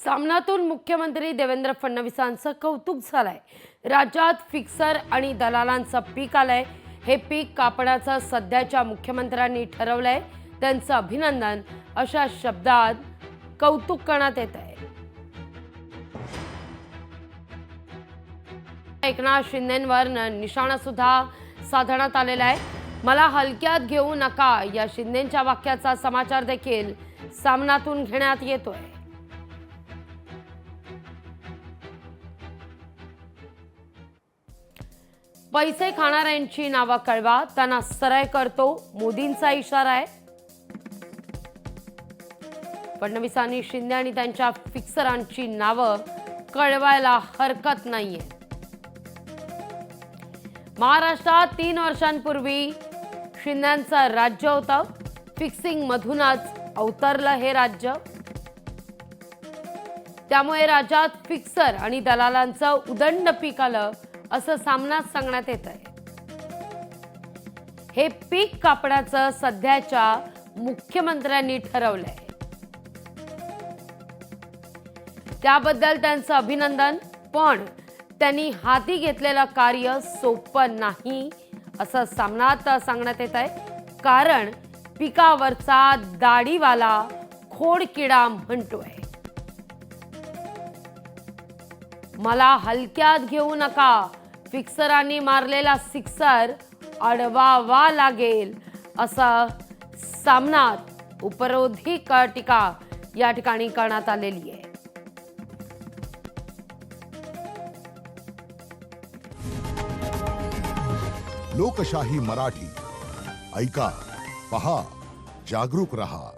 सामनातून मुख्यमंत्री देवेंद्र फडणवीसांचं कौतुक झालंय। राज्यात फिक्सर आणि दलालांचं पीक आलंय। हे पीक कापण्याचं सध्याच्या मुख्यमंत्र्यांनी ठरवलंय। त्यांचं अभिनंदन अशा शब्दात कौतुक करण्यात येत आहे। एकनाथ शिंदेंवर निशाणा सुद्धा साधण्यात आलेला आहे। मला हलक्यात घेऊ नका या शिंदेंच्या वाक्याचा समाचार देखील सामनातून घेण्यात येतोय। पैसे खाणाऱ्यांची नावं कळवा, त्यांना सरळ करतो, मोदींचा इशारा आहे। फडणवीसांनी शिंदे आणि त्यांच्या फिक्सरांची नावं कळवायला हरकत नाहीये। महाराष्ट्रात 3 वर्षांपूर्वी शिंदेंचं राज्य होतं। फिक्सिंग मधूनच अवतरलं हे राज्य। त्यामुळे राज्यात फिक्सर आणि दलालांचं उदंड पीक आलं असं सामनात सांगण्यात येत आहे। हे पीक कापण्याचं सध्याच्या मुख्यमंत्र्यांनी ठरवलंय। त्याबद्दल त्यांचं अभिनंदन, पण त्यांनी हाती घेतलेलं कार्य सोपं नाही असं सामनात सांगण्यात येत आहे। कारण पिकावरचा दाढीवाला खोडकिडा म्हणतोय, मला हलक्यात घेऊ नका, फिक्सरांनी मारलेला सिक्सर अडवावा लागेल असं सामनात उपरोधी टीका या ठिकाणी करण्यात आलेली आहे। लोकशाही मराठी ऐका, पहा, जागरूक रहा।